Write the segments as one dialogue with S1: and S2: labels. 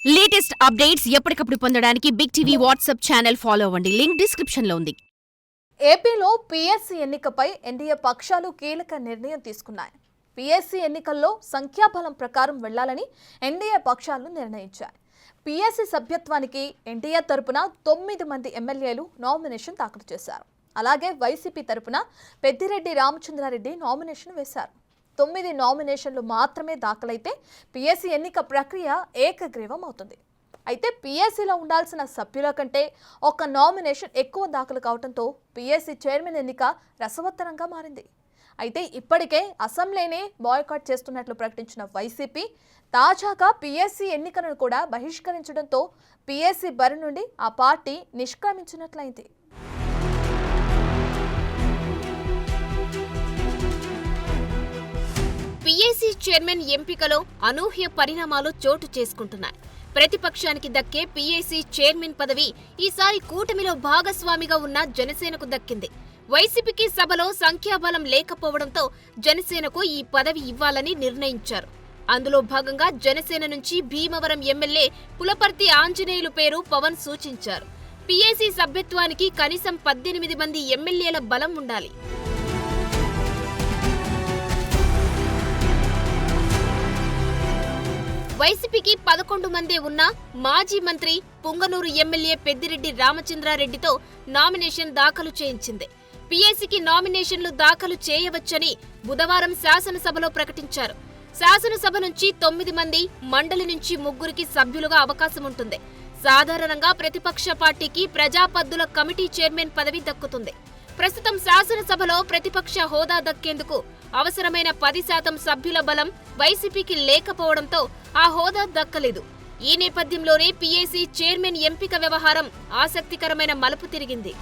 S1: Latest updates ఎప్పటికప్పుడు పొందడానికి Big TV WhatsApp channel follow అవ్వండి. లింక్ డిస్క్రిప్షన్ లో ఉంది.
S2: ఏపీలో పీఎస్సీ ఎన్నికపై ఎన్డీఏ పక్షాలు కీలక నిర్ణయం తీసుకున్నాయి. పీఎస్సీ ఎన్నికల్లో సంఖ్యాబలం ప్రకారం వెళ్లాలని ఎన్డీఏ పక్షాలు నిర్ణయించాయి. పీఎస్సీ సభ్యత్వానికి ఎన్డీఏ తరపున 9 మంది ఎమ్మెల్యేలు నామినేషన్ దాఖలు చేశారు. అలాగే వైసీపీ తరపున పెద్దిరెడ్డి రామచంద్రారెడ్డి నామినేషన్ వేశారు. 9 నామినేషన్లు మాత్రమే దాఖలైతే పీఎస్సీ ఎన్నిక ప్రక్రియ ఏకగ్రీవం అవుతుంది. అయితే పీఎస్సీలో ఉండాల్సిన సభ్యుల కంటే ఒక నామినేషన్ ఎక్కువ దాఖలు కావడంతో పీఎస్సీ చైర్మన్ ఎన్నిక రసవత్తరంగా మారింది. అయితే ఇప్పటికే అసెంబ్లీని బాయ్కాట్ చేస్తున్నట్లు ప్రకటించిన వైసీపీ తాజాగా పీఎస్సీ ఎన్నికలను కూడా బహిష్కరించడంతో పీఎస్సీ బరి నుండి ఆ పార్టీ నిష్క్రమించినట్లయింది.
S3: పీఏసీ చైర్మన్ ఎంపికలో అనూహ్య పరిణామాలు చోటు చేసుకుంటున్నాయి. ప్రతిపక్షానికి దక్కే పీఏసీ చైర్మన్ పదవి ఈసారి కూటమిలో భాగస్వామిగా ఉన్న జనసేనకు దక్కింది. వైసీపీకి సభలో సంఖ్యాబలం లేకపోవడంతో జనసేనకు ఈ పదవి ఇవ్వాలని నిర్ణయించారు. అందులో భాగంగా జనసేన నుంచి భీమవరం ఎమ్మెల్యే పులపర్తి ఆంజనేయులు పేరు పవన్ సూచించారు. పీఏసీ సభ్యత్వానికి కనీసం 18 మంది ఎమ్మెల్యేల బలం ఉండాలి. వైసీపీకి 11 మందే ఉన్న మాజీ మంత్రి పుంగనూరు ఎమ్మెల్యే పెద్దిరెడ్డి రామచంద్రారెడ్డితో నామినేషన్ దాఖలు చేయించింది. పీఏసీకి నామినేషన్లు దాఖలు చేయవచ్చని బుధవారం శాసనసభలో ప్రకటించారు. శాసనసభ నుంచి 9 మంది, మండలి నుంచి 3కి సభ్యులుగా అవకాశం ఉంటుంది. సాధారణంగా ప్రతిపక్ష పార్టీకి ప్రజాపద్దుల కమిటీ చైర్మన్ పదవి దక్కుతుంది. ప్రస్తుతం శాసనసభలో ప్రతిపక్ష హోదా దక్కేందుకు అవసరమైన 10% సభ్యుల బలం వైసీపీకి లేకపోవడంతో ఆ హోదా దక్కలేదు. ఈ నేపథ్యంలోనే పీఏసీ చైర్మన్ ఎంపిక వ్యవహారం ఆసక్తికరమైన మలుపు తిరిగింది.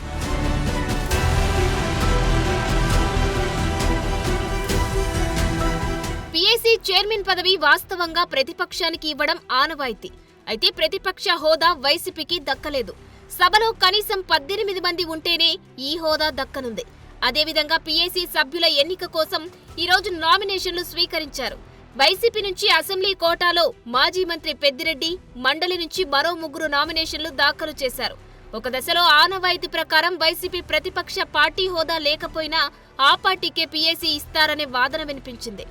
S3: పీఏసీ చైర్మన్ పదవి వాస్తవంగా ప్రతిపక్షానికి ఇవ్వడం ఆనవాయితీ. అయితే ప్రతిపక్ష హోదా వైసీపీకి దక్కలేదు. సభలో కనీసం 18 మంది ఉంటేనే ఈ హోదా దక్కనుంది. అదేవిధంగా పీఏసీ సభ్యుల ఎన్నిక కోసం ఈరోజు నామినేషన్లు స్వీకరించారు. వైసీపీ నుంచి అసెంబ్లీ కోటాలో మాజీ మంత్రి పెద్దిరెడ్డి, మండలి నుంచి మరో 3 నామినేషన్లు దాఖలు చేశారు. ఒక దశలో ఆనవాయితీ ప్రకారం వైసీపీ ప్రతిపక్ష పార్టీ హోదా లేకపోయినా ఆ పార్టీకే పీఏసీ ఇస్తారనే వాదన వినిపించింది.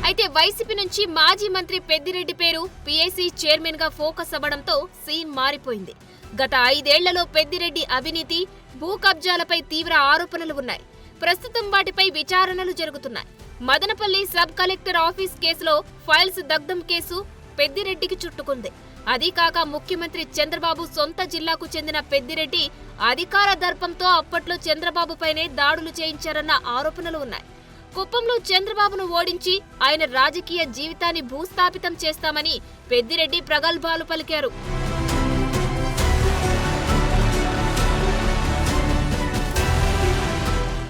S3: అయితే వైసీపీ నుంచి మాజీ మంత్రి పెద్దిరెడ్డి పేరు పీఏసీ చైర్మన్ గా ఫోకస్ అవ్వడంతో సీన్ మారిపోయింది. గత 5 ఏళ్లలో పెద్దిరెడ్డి అవినీతి, భూ కబ్జాలపై తీవ్ర ఆరోపణలు ఉన్నాయి. ప్రస్తుతం వాటిపై విచారణలు జరుగుతున్నాయి. మదనపల్లి సబ్ కలెక్టర్ ఆఫీస్ కేసులో ఫైల్స్ దగ్ధం కేసు పెద్దిరెడ్డికి చుట్టుకుంది. అదీకాక ముఖ్యమంత్రి చంద్రబాబు సొంత జిల్లాకు చెందిన పెద్దిరెడ్డి అధికార దర్పంతో అప్పట్లో చంద్రబాబుపైనే దాడులు చేయించారన్న ఆరోపణలు ఉన్నాయి. కుప్పంలో చంద్రబాబును ఓడించి ఆయన రాజకీయ జీవితాన్ని భూస్థాపితం చేస్తామని పెద్దిరెడ్డి ప్రగల్భాలు పలికారు.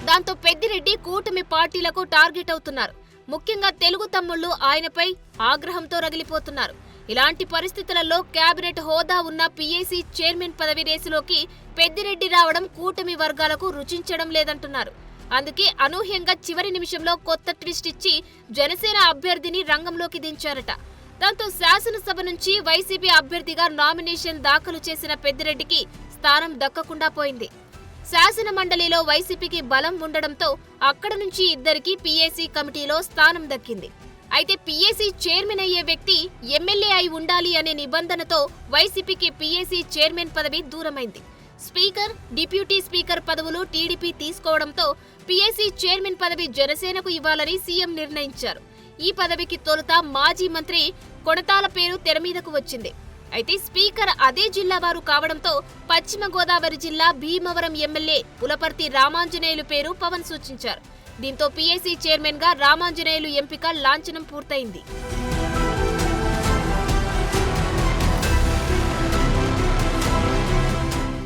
S3: దాంతో పెద్దిరెడ్డి కూటమి పార్టీలకు టార్గెట్ అవుతున్నారు. ముఖ్యంగా తెలుగు తమ్ముళ్లు ఆయనపై ఆగ్రహంతో రగిలిపోతున్నారు. ఇలాంటి పరిస్థితులలో కేబినెట్ హోదా ఉన్న పీఏసీ చైర్మన్ పదవి రేసులోకి పెద్దిరెడ్డి రావడం కూటమి వర్గాలకు రుచించడం లేదంటున్నారు. అందుకే అనూహ్యంగా చివరి నిమిషంలో కొత్త ట్విస్ట్ ఇచ్చి జనసేన అభ్యర్థిని రంగంలోకి దించారట. దాంతో శాసనసభ నుంచి వైసీపీ అభ్యర్థిగా నామినేషన్ దాఖలు చేసిన పెద్దిరెడ్డికి స్థానం దక్కకుండా పోయింది. శాసన మండలిలో వైసీపీకి బలం ఉండడంతో అక్కడ నుంచి ఇద్దరికి పీఏసీ కమిటీలో స్థానం దక్కింది. అయితే పీఏసీ చైర్మన్ అయ్యే వ్యక్తి ఎమ్మెల్యే అయి ఉండాలి అనే నిబంధనతో వైసీపీకి పీఏసీ చైర్మన్ పదవి దూరమైంది. స్పీకర్, డిప్యూటీ స్పీకర్ పదవులు టీడీపీ తీసుకోవడంతో పీఏసీ చైర్మన్ పదవి జనసేనకు ఇవ్వాలని సీఎం నిర్ణయించారు. ఈ పదవికి తొలుత మాజీ మంత్రి కొణతాల పేరు తెరమీదకు వచ్చింది. అయితే స్పీకర్ అదే జిల్లా వారు కావడంతో పశ్చిమ గోదావరి జిల్లా భీమవరం ఎమ్మెల్యే పులపర్తి రామాంజనేయులు పేరు పవన్ సూచించారు. దీంతో పీఏసీ చైర్మన్ గా రామాంజనేయులు ఎంపిక లాంఛనం పూర్తయింది.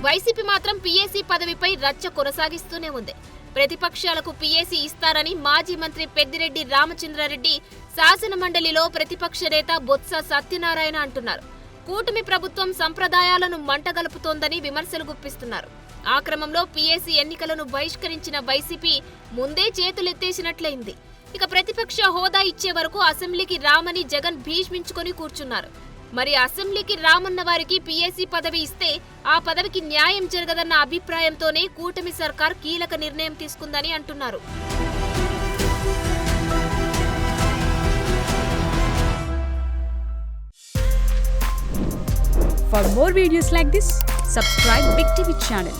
S3: వైసీపీ మాత్రం పీఏసీ పదవిపై రచ్చ కొనసాగిస్తూనే ఉంది. ప్రతిపక్షాలకు పీఏసీ ఇస్తారని మాజీ మంత్రి పెద్దిరెడ్డి రామచంద్రారెడ్డి శాసన మండలిలో ప్రతిపక్ష నేత బొత్స సత్యనారాయణ అంటున్నారు. కూటమి ప్రభుత్వం సంప్రదాయాలను మంటగలుపుతోందని విమర్శలు గుప్పిస్తున్నారు. ఆ క్రమంలో పీఏసీ ఎన్నికలను బహిష్కరించిన వైసీపీ ముందే చేతులెత్తేసినట్లయింది. ఇక ప్రతిపక్ష హోదా ఇచ్చే వరకు అసెంబ్లీకి రామని జగన్ భీష్మించుకొని కూర్చున్నారు. మరి అసెంబ్లీకి రామన్న వారికి పీఏసీ పదవి ఇస్తే ఆ పదవికి న్యాయం జరగదన్న అభిప్రాయంతోనే కూటమి సర్కార్ కీలక నిర్ణయం తీసుకుందని అంటున్నారు.
S4: For more videos like this, subscribe Big TV channel.